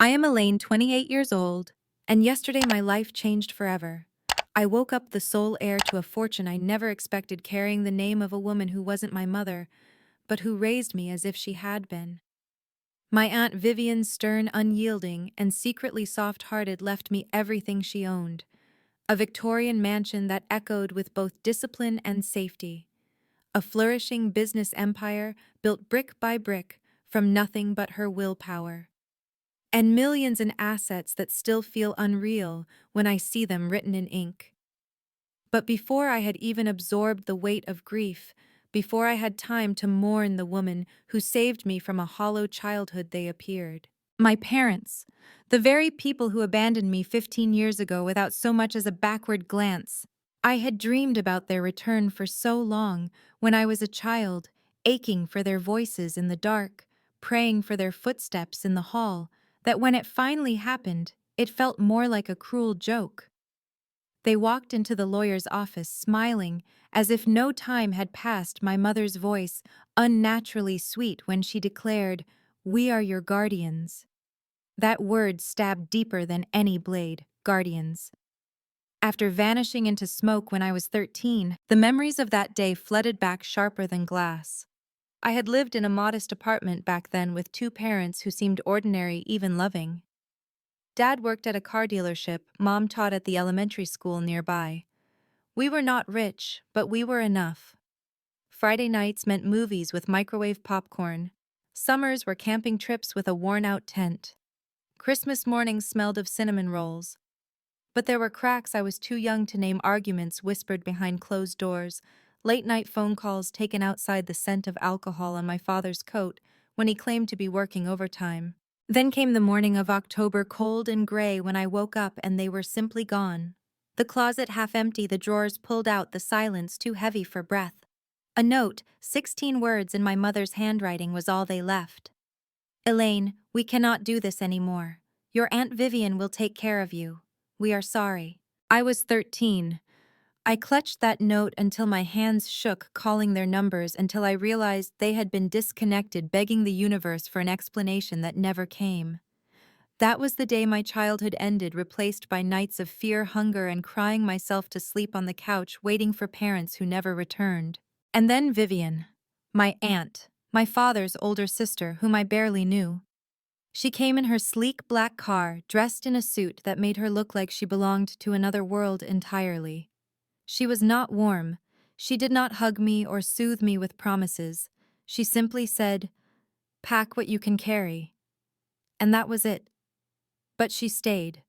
I am Elaine, 28 years old, and yesterday my life changed forever. I woke up the sole heir to a fortune I never expected, carrying the name of a woman who wasn't my mother, but who raised me as if she had been. My Aunt Vivian, stern, unyielding, and secretly soft-hearted, left me everything she owned, a Victorian mansion that echoed with both discipline and safety, a flourishing business empire built brick by brick from nothing but her willpower, and millions in assets that still feel unreal when I see them written in ink. But before I had even absorbed the weight of grief, before I had time to mourn the woman who saved me from a hollow childhood, they appeared. My parents, the very people who abandoned me 15 years ago without so much as a backward glance. I had dreamed about their return for so long when I was a child, aching for their voices in the dark, praying for their footsteps in the hall, that when it finally happened, it felt more like a cruel joke. They walked into the lawyer's office smiling, as if no time had passed, my mother's voice unnaturally sweet when she declared, "We are your guardians." That word stabbed deeper than any blade, guardians. After vanishing into smoke when I was 13, the memories of that day flooded back sharper than glass. I had lived in a modest apartment back then with two parents who seemed ordinary, even loving. Dad worked at a car dealership, Mom taught at the elementary school nearby. We were not rich, but we were enough. Friday nights meant movies with microwave popcorn. Summers were camping trips with a worn-out tent. Christmas mornings smelled of cinnamon rolls. But there were cracks I was too young to name, arguments whispered behind closed doors, late-night phone calls taken outside, the scent of alcohol on my father's coat when he claimed to be working overtime. Then came the morning of October, cold and gray, when I woke up and they were simply gone. The closet half empty, the drawers pulled out, the silence too heavy for breath. A note, 16 words in my mother's handwriting, was all they left. "Elaine, we cannot do this anymore. Your Aunt Vivian will take care of you. We are sorry." I was 13. I clutched that note until my hands shook, calling their numbers until I realized they had been disconnected, begging the universe for an explanation that never came. That was the day my childhood ended, replaced by nights of fear, hunger, and crying myself to sleep on the couch, waiting for parents who never returned. And then Vivian, my aunt, my father's older sister, whom I barely knew. She came in her sleek black car, dressed in a suit that made her look like she belonged to another world entirely. She was not warm. She did not hug me or soothe me with promises. She simply said, "Pack what you can carry." And that was it. But she stayed.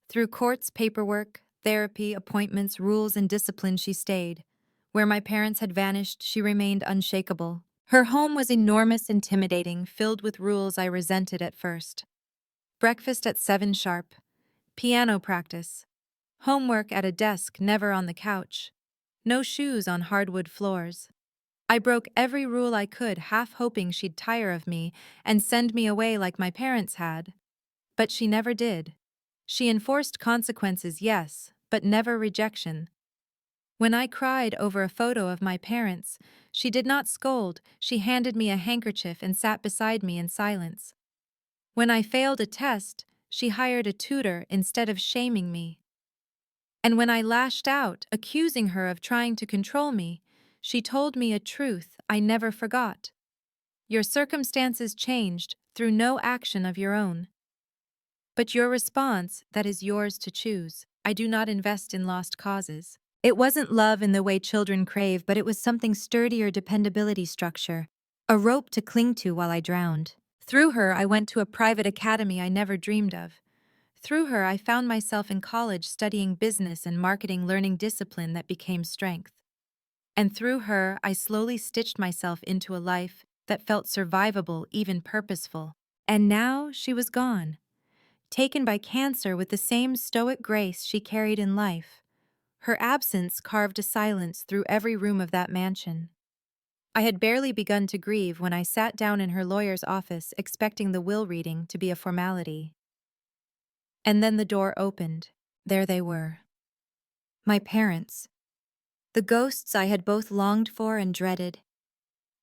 Through courts, paperwork, therapy, appointments, rules, and discipline, she stayed. Where my parents had vanished, she remained unshakable. Her home was enormous, intimidating, filled with rules I resented at first. Breakfast at 7 sharp. Piano practice. Homework at a desk, never on the couch. No shoes on hardwood floors. I broke every rule I could, half hoping she'd tire of me and send me away like my parents had. But she never did. She enforced consequences, yes, but never rejection. When I cried over a photo of my parents, she did not scold. She handed me a handkerchief and sat beside me in silence. When I failed a test, she hired a tutor instead of shaming me. And when I lashed out, accusing her of trying to control me, she told me a truth I never forgot. Your circumstances changed through no action of your own. But your response, that is yours to choose. I do not invest in lost causes. It wasn't love in the way children crave, but it was something sturdier, dependability structure, a rope to cling to while I drowned. Through her, I went to a private academy I never dreamed of. Through her, I found myself in college studying business and marketing, learning discipline that became strength. And through her, I slowly stitched myself into a life that felt survivable, even purposeful. And now she was gone, taken by cancer with the same stoic grace she carried in life. Her absence carved a silence through every room of that mansion. I had barely begun to grieve when I sat down in her lawyer's office, expecting the will reading to be a formality. And then the door opened. There they were. My parents. The ghosts I had both longed for and dreaded.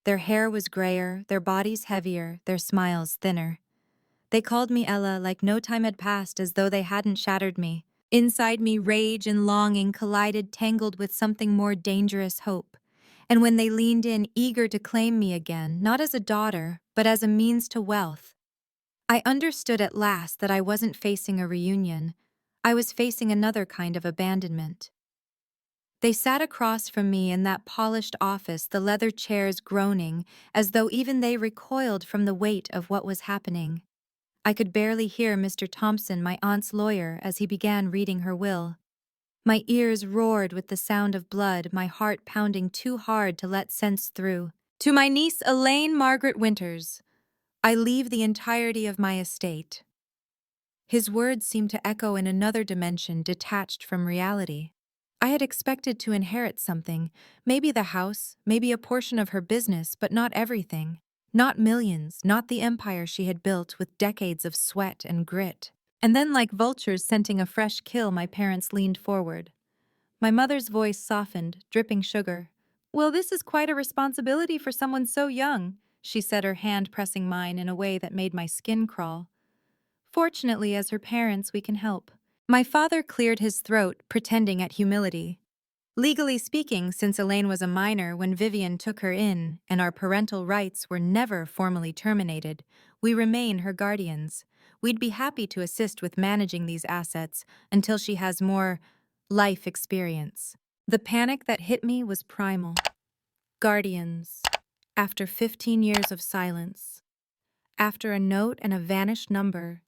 Their hair was grayer, their bodies heavier, their smiles thinner. They called me Ella like no time had passed, as though they hadn't shattered me. Inside me, rage and longing collided, tangled with something more dangerous, hope. And when they leaned in, eager to claim me again, not as a daughter, but as a means to wealth, I understood at last that I wasn't facing a reunion. I was facing another kind of abandonment. They sat across from me in that polished office, the leather chairs groaning, as though even they recoiled from the weight of what was happening. I could barely hear Mr. Thompson, my aunt's lawyer, as he began reading her will. My ears roared with the sound of blood, my heart pounding too hard to let sense through. To my niece Elaine Margaret Winters, I leave the entirety of my estate. His words seemed to echo in another dimension detached from reality. I had expected to inherit something, maybe the house, maybe a portion of her business, but not everything. Not millions, not the empire she had built with decades of sweat and grit. And then, like vultures scenting a fresh kill, my parents leaned forward. My mother's voice softened, dripping sugar. "Well, this is quite a responsibility for someone so young," she said, her hand pressing mine in a way that made my skin crawl. "Fortunately, as her parents, we can help." My father cleared his throat, pretending at humility. "Legally speaking, since Elaine was a minor when Vivian took her in, and our parental rights were never formally terminated, we remain her guardians. We'd be happy to assist with managing these assets until she has more life experience." The panic that hit me was primal. Guardians. After 15 years of silence. After a note and a vanished number.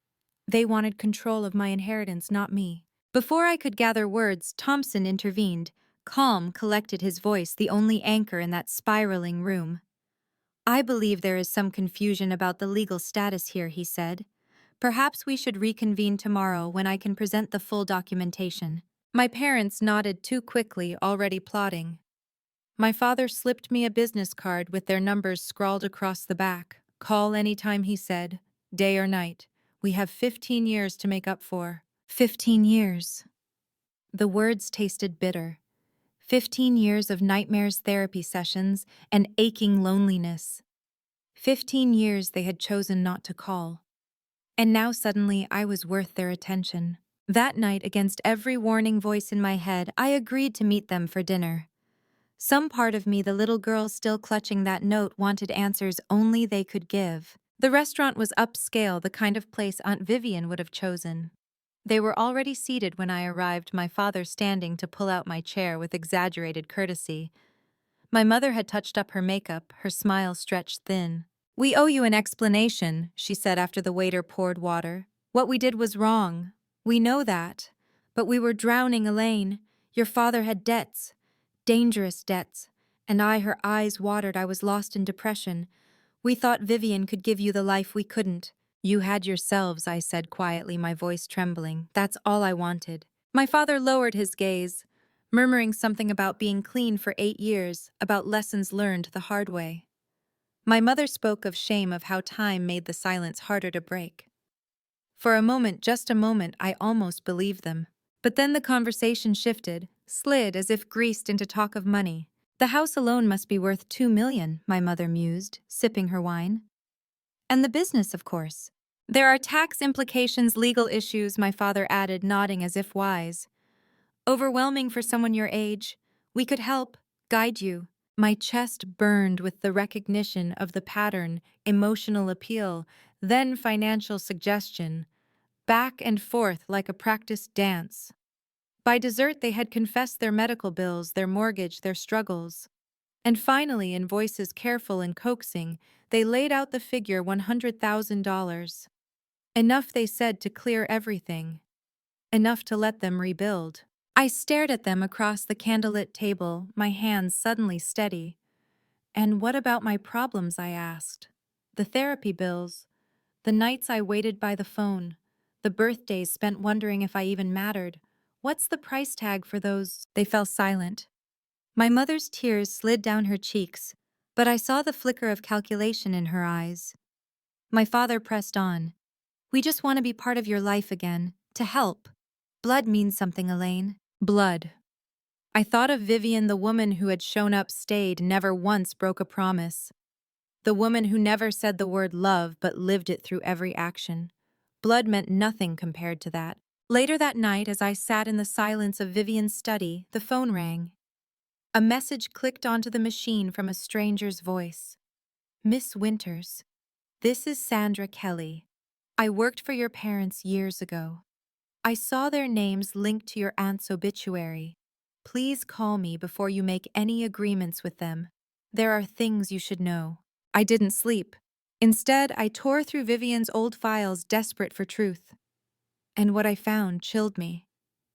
They wanted control of my inheritance, not me. Before I could gather words, Thompson intervened. Calm, collected, his voice the only anchor in that spiraling room. "I believe there is some confusion about the legal status here," he said. "Perhaps we should reconvene tomorrow when I can present the full documentation." My parents nodded too quickly, already plotting. My father slipped me a business card with their numbers scrawled across the back. "Call anytime," he said, "day or night. We have 15 years to make up for." 15 years. The words tasted bitter. 15 years of nightmares, therapy sessions, and aching loneliness. 15 years they had chosen not to call. And now suddenly I was worth their attention. That night, against every warning voice in my head, I agreed to meet them for dinner. Some part of me, the little girl still clutching that note, wanted answers only they could give. The restaurant was upscale, the kind of place Aunt Vivian would have chosen. They were already seated when I arrived, my father standing to pull out my chair with exaggerated courtesy. My mother had touched up her makeup, her smile stretched thin. "We owe you an explanation," she said after the waiter poured water. "What we did was wrong. We know that. But we were drowning Elaine. Your father had debts. Dangerous debts. And her eyes watered, I was lost in depression. We thought Vivian could give you the life we couldn't." "You had yourselves," I said quietly, my voice trembling. "That's all I wanted." My father lowered his gaze, murmuring something about being clean for 8 years, about lessons learned the hard way. My mother spoke of shame, of how time made the silence harder to break. For a moment, just a moment, I almost believed them. But then the conversation shifted, slid as if greased into talk of money. "The house alone must be worth 2 million, my mother mused, sipping her wine. "And the business, of course." "There are tax implications, legal issues," my father added, nodding as if wise. "Overwhelming for someone your age. We could help, guide you." My chest burned with the recognition of the pattern, emotional appeal, then financial suggestion, back and forth like a practiced dance. By dessert, they had confessed their medical bills, their mortgage, their struggles. And finally, in voices careful and coaxing, they laid out the figure $100,000. Enough, they said, to clear everything. Enough to let them rebuild. I stared at them across the candlelit table, my hands suddenly steady. "And what about my problems?" I asked. "The therapy bills, the nights I waited by the phone, the birthdays spent wondering if I even mattered. What's the price tag for those?" They fell silent. My mother's tears slid down her cheeks, but I saw the flicker of calculation in her eyes. My father pressed on. "We just want to be part of your life again, to help. Blood means something, Elaine." Blood. I thought of Vivian, the woman who had shown up, stayed, never once broke a promise. The woman who never said the word love but lived it through every action. Blood meant nothing compared to that. Later that night, as I sat in the silence of Vivian's study, the phone rang. A message clicked onto the machine from a stranger's voice. Miss Winters, this is Sandra Kelly. I worked for your parents years ago. I saw their names linked to your aunt's obituary. Please call me before you make any agreements with them. There are things you should know. I didn't sleep. Instead, I tore through Vivian's old files, desperate for truth. And what I found chilled me.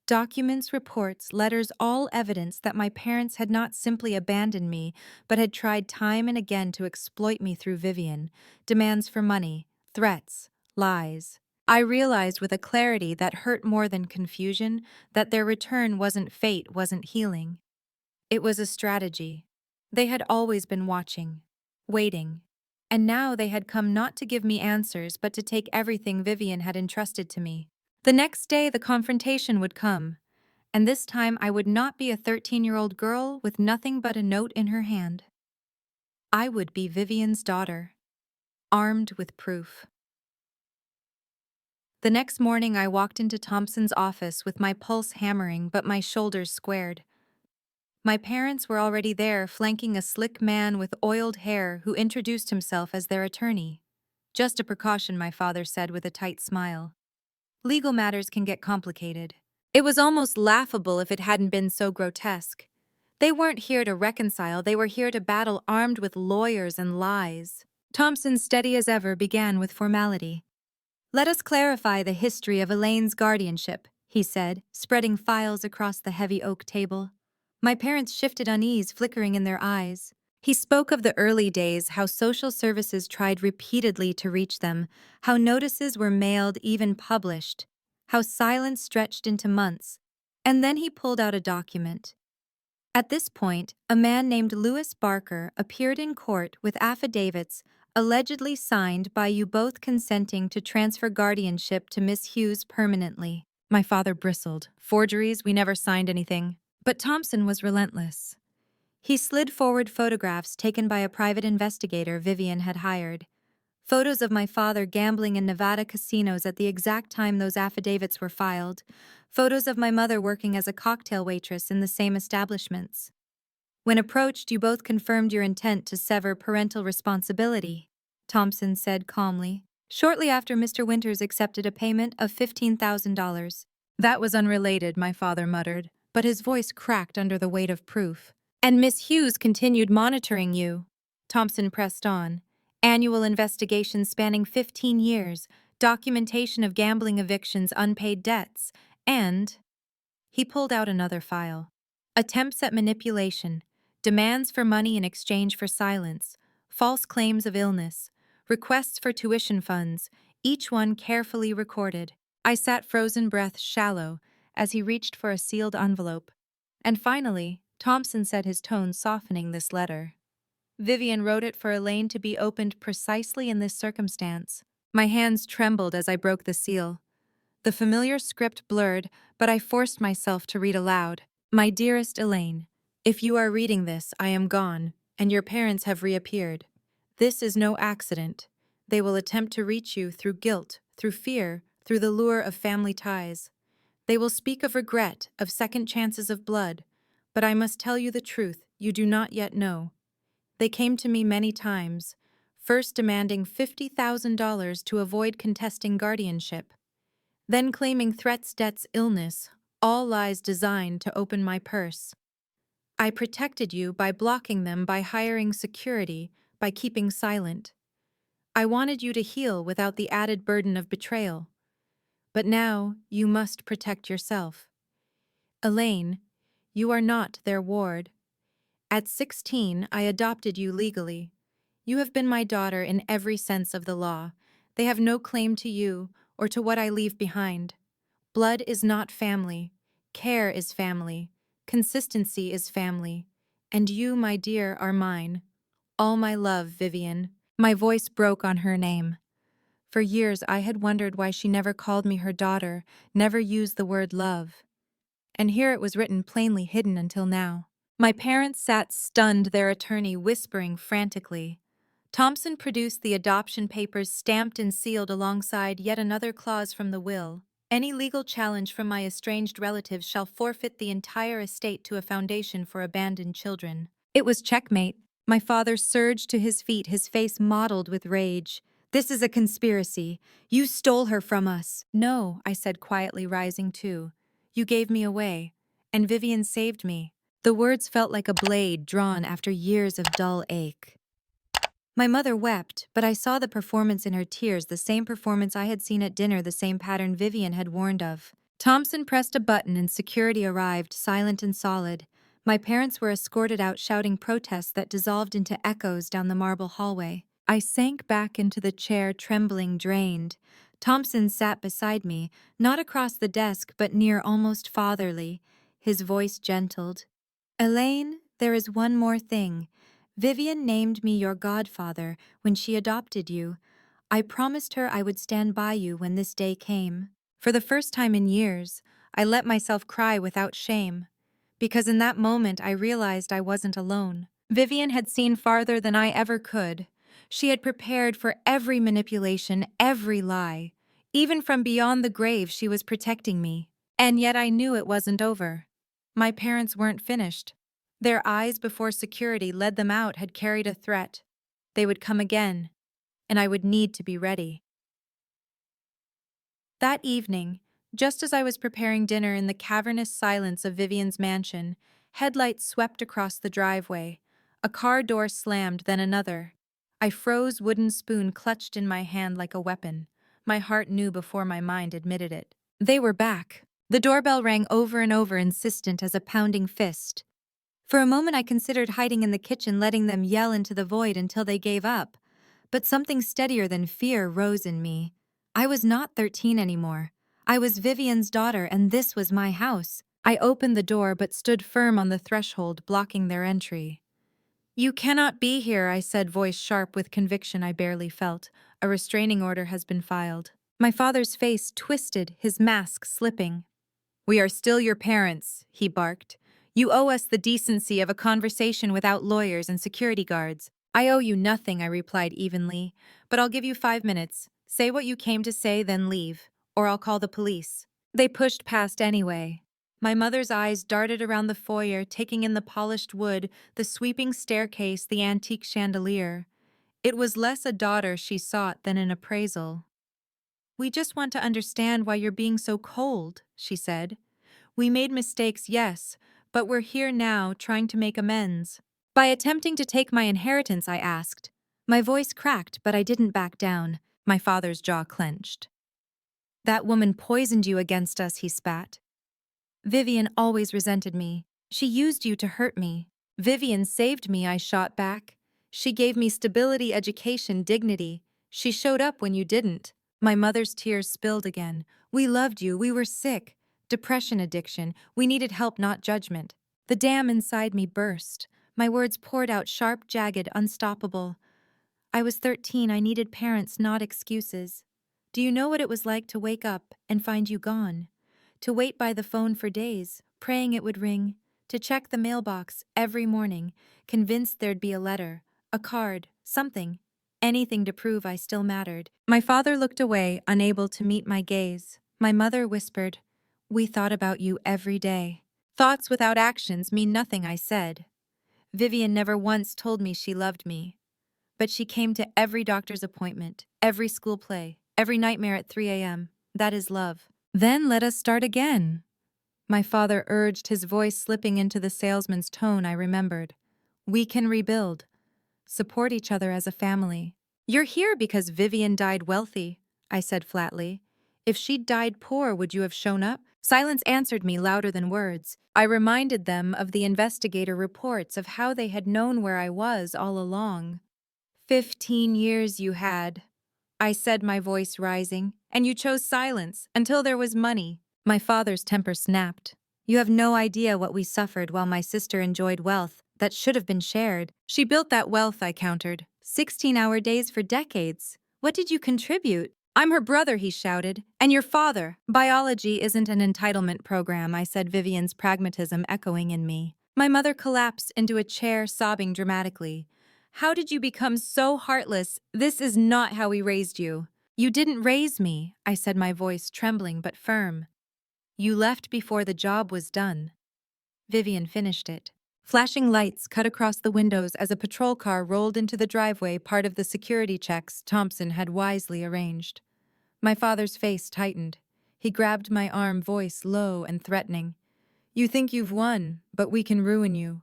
Documents, reports, letters, all evidence that my parents had not simply abandoned me, but had tried time and again to exploit me through Vivian. Demands for money, threats, lies. I realized with a clarity that hurt more than confusion that their return wasn't fate, wasn't healing. It was a strategy. They had always been watching, waiting. And now they had come not to give me answers, but to take everything Vivian had entrusted to me. The next day, the confrontation would come, and this time I would not be a 13-year-old girl with nothing but a note in her hand. I would be Vivian's daughter, armed with proof. The next morning, I walked into Thompson's office with my pulse hammering but my shoulders squared. My parents were already there, flanking a slick man with oiled hair who introduced himself as their attorney. Just a precaution, my father said with a tight smile. Legal matters can get complicated. It was almost laughable if it hadn't been so grotesque. They weren't here to reconcile, they were here to battle armed with lawyers and lies. Thompson, steady as ever, began with formality. Let us clarify the history of Elaine's guardianship, he said, spreading files across the heavy oak table. My parents shifted unease flickering in their eyes. He spoke of the early days, how social services tried repeatedly to reach them, how notices were mailed, even published, how silence stretched into months. And then he pulled out a document. At this point, a man named Louis Barker appeared in court with affidavits allegedly signed by you both consenting to transfer guardianship to Miss Hughes permanently. My father bristled. Forgeries, we never signed anything. But Thompson was relentless. He slid forward photographs taken by a private investigator Vivian had hired. Photos of my father gambling in Nevada casinos at the exact time those affidavits were filed. Photos of my mother working as a cocktail waitress in the same establishments. When approached, you both confirmed your intent to sever parental responsibility, Thompson said calmly. Shortly after, Mr. Winters accepted a payment of $15,000. That was unrelated, my father muttered, but his voice cracked under the weight of proof. And Miss Hughes continued monitoring you, Thompson pressed on. Annual investigations spanning 15 years, documentation of gambling evictions, unpaid debts, and… He pulled out another file. Attempts at manipulation, demands for money in exchange for silence, false claims of illness, requests for tuition funds, each one carefully recorded. I sat frozen, breath shallow, as he reached for a sealed envelope. And finally, Thompson said, his tone softening, this letter. Vivian wrote it for Elaine to be opened precisely in this circumstance. My hands trembled as I broke the seal. The familiar script blurred, but I forced myself to read aloud. My dearest Elaine, if you are reading this, I am gone, and your parents have reappeared. This is no accident. They will attempt to reach you through guilt, through fear, through the lure of family ties. They will speak of regret, of second chances of blood, but I must tell you the truth you do not yet know. They came to me many times, first demanding $50,000 to avoid contesting guardianship, then claiming threats, debts, illness, all lies designed to open my purse. I protected you by blocking them, by hiring security, by keeping silent. I wanted you to heal without the added burden of betrayal. But now you must protect yourself. Elaine, you are not their ward. At 16, I adopted you legally. You have been my daughter in every sense of the law. They have no claim to you or to what I leave behind. Blood is not family. Care is family. Consistency is family. And you, my dear, are mine. All my love, Vivian. My voice broke on her name. For years, I had wondered why she never called me her daughter, never used the word love. And here it was written, plainly hidden until now. My parents sat stunned, their attorney whispering frantically. Thompson produced the adoption papers stamped and sealed alongside yet another clause from the will. Any legal challenge from my estranged relatives shall forfeit the entire estate to a foundation for abandoned children. It was checkmate. My father surged to his feet, his face mottled with rage. This is a conspiracy. You stole her from us. No, I said quietly, rising too. You gave me away, and Vivian saved me. The words felt like a blade drawn after years of dull ache. My mother wept, but I saw the performance in her tears, the same performance I had seen at dinner, the same pattern Vivian had warned of. Thompson pressed a button and security arrived, silent and solid. My parents were escorted out shouting protests that dissolved into echoes down the marble hallway. I sank back into the chair, trembling, drained. Thompson sat beside me, not across the desk but near, almost fatherly. His voice gentled. Elaine, there is one more thing. Vivian named me your godfather when she adopted you. I promised her I would stand by you when this day came. For the first time in years, I let myself cry without shame. Because in that moment I realized I wasn't alone. Vivian had seen farther than I ever could. She had prepared for every manipulation, every lie. Even from beyond the grave, she was protecting me. And yet I knew it wasn't over. My parents weren't finished. Their eyes before security led them out had carried a threat. They would come again, and I would need to be ready. That evening, just as I was preparing dinner in the cavernous silence of Vivian's mansion, headlights swept across the driveway. A car door slammed, then another. I froze, wooden spoon clutched in my hand like a weapon. My heart knew before my mind admitted it. They were back. The doorbell rang over and over, insistent as a pounding fist. For a moment I considered hiding in the kitchen, letting them yell into the void until they gave up. But something steadier than fear rose in me. I was not 13 anymore. I was Vivian's daughter, and this was my house. I opened the door but stood firm on the threshold, blocking their entry. You cannot be here, I said, voice sharp with conviction I barely felt. A restraining order has been filed. My father's face twisted, his mask slipping. We are still your parents, he barked. You owe us the decency of a conversation without lawyers and security guards. I owe you nothing, I replied evenly, but I'll give you 5 minutes. Say what you came to say, then leave, or I'll call the police. They pushed past anyway. My mother's eyes darted around the foyer, taking in the polished wood, the sweeping staircase, the antique chandelier. It was less a daughter she sought than an appraisal. We just want to understand why you're being so cold, she said. We made mistakes, yes, but we're here now trying to make amends. By attempting to take my inheritance, I asked. My voice cracked, but I didn't back down. My father's jaw clenched. That woman poisoned you against us, he spat. Vivian always resented me. She used you to hurt me. Vivian saved me, I shot back. She gave me stability, education, dignity. She showed up when you didn't. My mother's tears spilled again. We loved you, we were sick. Depression, addiction. We needed help, not judgment. The dam inside me burst. My words poured out, sharp, jagged, unstoppable. I was 13. I needed parents, not excuses. Do you know what it was like to wake up and find you gone? To wait by the phone for days, praying it would ring. To check the mailbox every morning, convinced there'd be a letter, a card, something. Anything to prove I still mattered. My father looked away, unable to meet my gaze. My mother whispered, We thought about you every day. Thoughts without actions mean nothing, I said. Vivian never once told me she loved me. But she came to every doctor's appointment, every school play, every nightmare at 3 a.m. That is love. Then let us start again. My father urged, his voice slipping into the salesman's tone I remembered. We can rebuild. Support each other as a family. You're here because Vivian died wealthy, I said flatly. If she'd died poor, would you have shown up? Silence answered me louder than words. I reminded them of the investigator reports, of how they had known where I was all along. 15 years you had, I said, my voice rising, and you chose silence until there was money. My father's temper snapped. You have no idea what we suffered while my sister enjoyed wealth that should have been shared. She built that wealth, I countered. 16-hour days for decades. What did you contribute? I'm her brother, he shouted. And your father. Biology isn't an entitlement program, I said, Vivian's pragmatism echoing in me. My mother collapsed into a chair, sobbing dramatically. How did you become so heartless? This is not how we raised you. You didn't raise me, I said, my voice trembling but firm. You left before the job was done. Vivian finished it. Flashing lights cut across the windows as a patrol car rolled into the driveway, part of the security checks Thompson had wisely arranged. My father's face tightened. He grabbed my arm, voice low and threatening. You think you've won, but we can ruin you.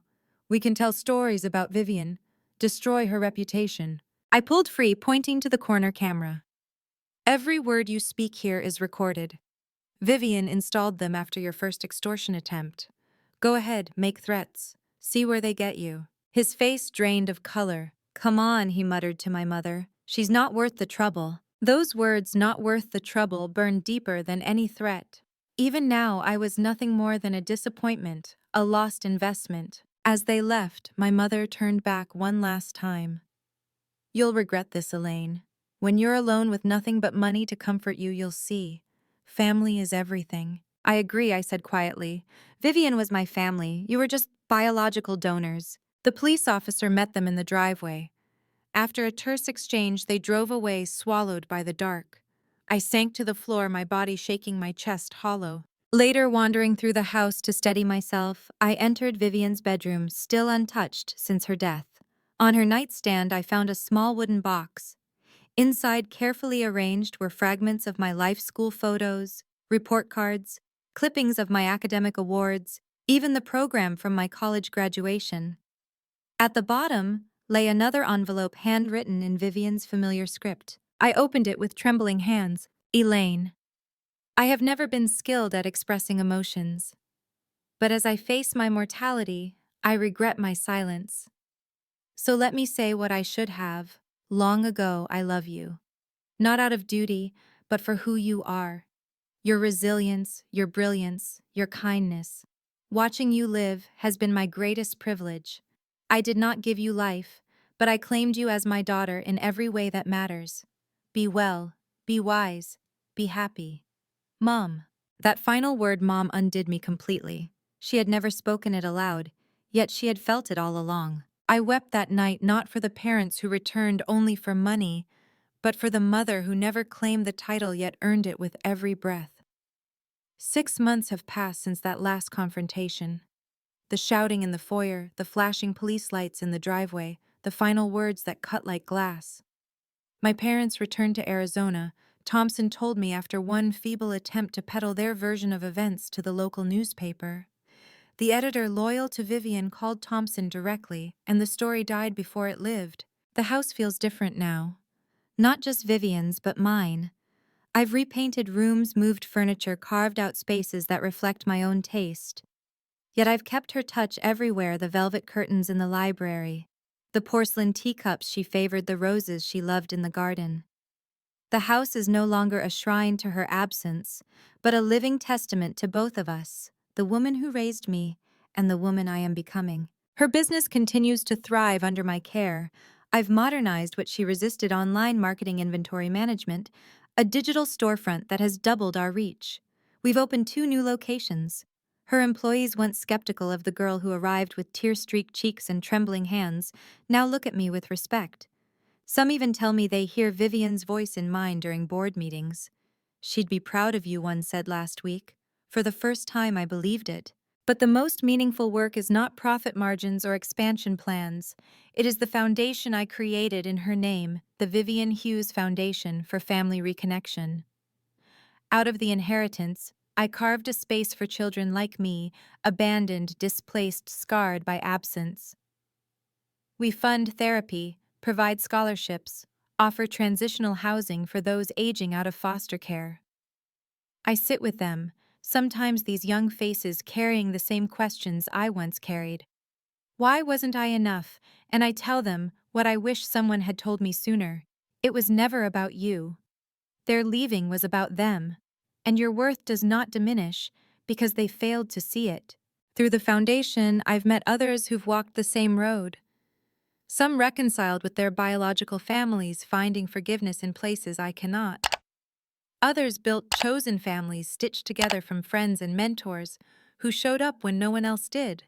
We can tell stories about Vivian, destroy her reputation. I pulled free, pointing to the corner camera. Every word you speak here is recorded. Vivian installed them after your first extortion attempt. Go ahead, make threats. See where they get you. His face drained of color. Come on, he muttered to my mother. She's not worth the trouble. Those words, not worth the trouble, burned deeper than any threat. Even now, I was nothing more than a disappointment, a lost investment. As they left, my mother turned back one last time. You'll regret this, Elaine. When you're alone with nothing but money to comfort you, you'll see. Family is everything. I agree, I said quietly. Vivian was my family. You were just biological donors. The police officer met them in the driveway. After a terse exchange, they drove away, swallowed by the dark. I sank to the floor, my body shaking, my chest hollow. Later, wandering through the house to steady myself, I entered Vivian's bedroom, still untouched since her death. On her nightstand, I found a small wooden box. Inside, carefully arranged, were fragments of my life school photos, report cards, clippings of my academic awards, even the program from my college graduation. At the bottom lay another envelope handwritten in Vivian's familiar script. I opened it with trembling hands. Elaine. I have never been skilled at expressing emotions. But as I face my mortality, I regret my silence. So let me say what I should have. Long ago, I love you. Not out of duty, but for who you are. Your resilience, your brilliance, your kindness. Watching you live has been my greatest privilege. I did not give you life, but I claimed you as my daughter in every way that matters. Be well, be wise, be happy. Mom. That final word, Mom, undid me completely. She had never spoken it aloud, yet she had felt it all along. I wept that night not for the parents who returned only for money, but for the mother who never claimed the title yet earned it with every breath. 6 months have passed since that last confrontation. The shouting in the foyer, the flashing police lights in the driveway, the final words that cut like glass. My parents returned to Arizona, Thompson told me, after one feeble attempt to peddle their version of events to the local newspaper. The editor loyal to Vivian called Thompson directly, and the story died before it lived. The house feels different now. Not just Vivian's, but mine. I've repainted rooms, moved furniture, carved out spaces that reflect my own taste. Yet I've kept her touch everywhere: the velvet curtains in the library, the porcelain teacups she favored, the roses she loved in the garden. The house is no longer a shrine to her absence, but a living testament to both of us, the woman who raised me and the woman I am becoming. Her business continues to thrive under my care. I've modernized what she resisted: online marketing, inventory management, a digital storefront that has doubled our reach. We've opened 2 new locations. Her employees, once skeptical of the girl who arrived with tear-streaked cheeks and trembling hands, now look at me with respect. Some even tell me they hear Vivian's voice in mine during board meetings. She'd be proud of you, one said last week. For the first time, I believed it. But the most meaningful work is not profit margins or expansion plans. It is the foundation I created in her name, the Vivian Hughes Foundation for Family Reconnection. Out of the inheritance, I carved a space for children like me, abandoned, displaced, scarred by absence. We fund therapy, provide scholarships, offer transitional housing for those aging out of foster care. I sit with them, sometimes these young faces carrying the same questions I once carried. Why wasn't I enough? And I tell them what I wish someone had told me sooner. It was never about you. Their leaving was about them. And your worth does not diminish because they failed to see it. Through the foundation, I've met others who've walked the same road. Some reconciled with their biological families, finding forgiveness in places I cannot. Others built chosen families stitched together from friends and mentors who showed up when no one else did.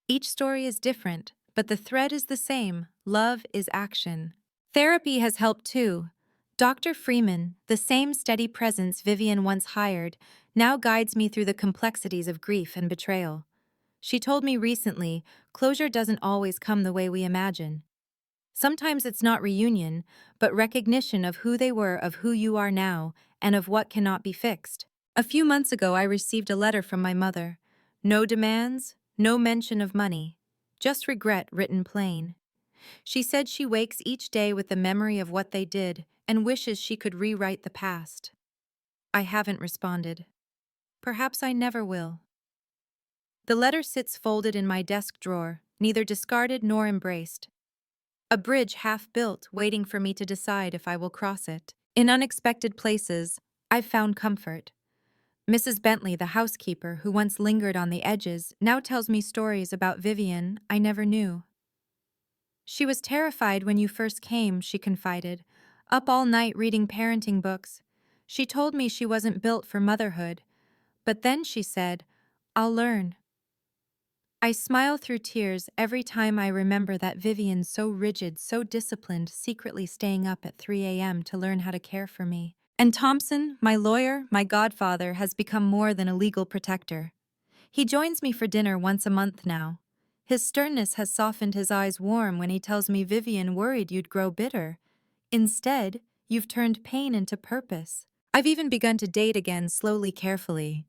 Each story is different, but the thread is the same: love is action. Therapy has helped too. Dr. Freeman, the same steady presence Vivian once hired, now guides me through the complexities of grief and betrayal. She told me recently, closure doesn't always come the way we imagine. Sometimes it's not reunion, but recognition of who they were, of who you are now, and of what cannot be fixed. A few months ago, I received a letter from my mother. No demands, no mention of money, just regret written plain. She said she wakes each day with the memory of what they did and wishes she could rewrite the past. I haven't responded. Perhaps I never will. The letter sits folded in my desk drawer, neither discarded nor embraced. A bridge half built, waiting for me to decide if I will cross it. In unexpected places, I've found comfort. Mrs. Bentley, the housekeeper who once lingered on the edges, now tells me stories about Vivian I never knew. She was terrified when you first came, she confided, up all night reading parenting books. She told me she wasn't built for motherhood. But then she said, "I'll learn." I smile through tears every time I remember that Vivian, so rigid, so disciplined, secretly staying up at 3 a.m. to learn how to care for me. And Thompson, my lawyer, my godfather, has become more than a legal protector. He joins me for dinner once a month now. His sternness has softened his eyes warm when he tells me, "Vivian worried you'd grow bitter. Instead, you've turned pain into purpose." I've even begun to date again, slowly, carefully.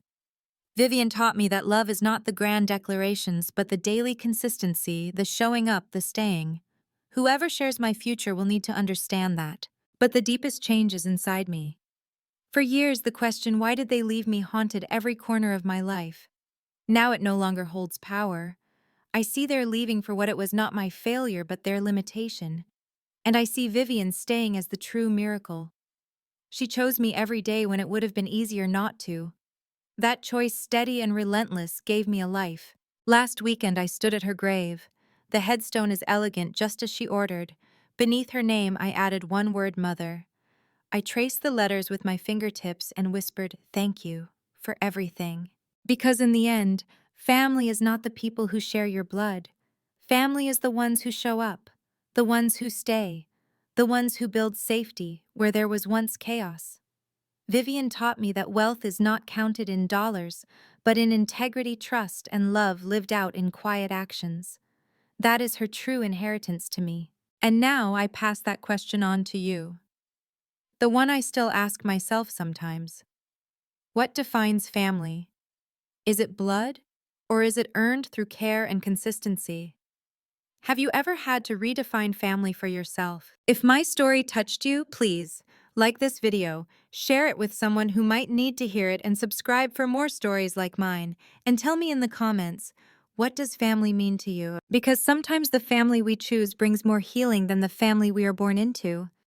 Vivian taught me that love is not the grand declarations, but the daily consistency, the showing up, the staying. Whoever shares my future will need to understand that. But the deepest change is inside me. For years, the question, why did they leave me, haunted every corner of my life. Now it no longer holds power. I see their leaving for what it was, not my failure, but their limitation. And I see Vivian staying as the true miracle. She chose me every day when it would have been easier not to. That choice, steady and relentless, gave me a life. Last weekend I stood at her grave. The headstone is elegant, just as she ordered. Beneath her name I added one word: Mother. I traced the letters with my fingertips and whispered, "Thank you for everything." Because in the end, family is not the people who share your blood. Family is the ones who show up, the ones who stay, the ones who build safety where there was once chaos. Vivian taught me that wealth is not counted in dollars, but in integrity, trust, and love lived out in quiet actions. That is her true inheritance to me. And now I pass that question on to you. The one I still ask myself sometimes. What defines family? Is it blood, or is it earned through care and consistency? Have you ever had to redefine family for yourself? If my story touched you, please like this video, share it with someone who might need to hear it, and subscribe for more stories like mine. And tell me in the comments, what does family mean to you? Because sometimes the family we choose brings more healing than the family we are born into.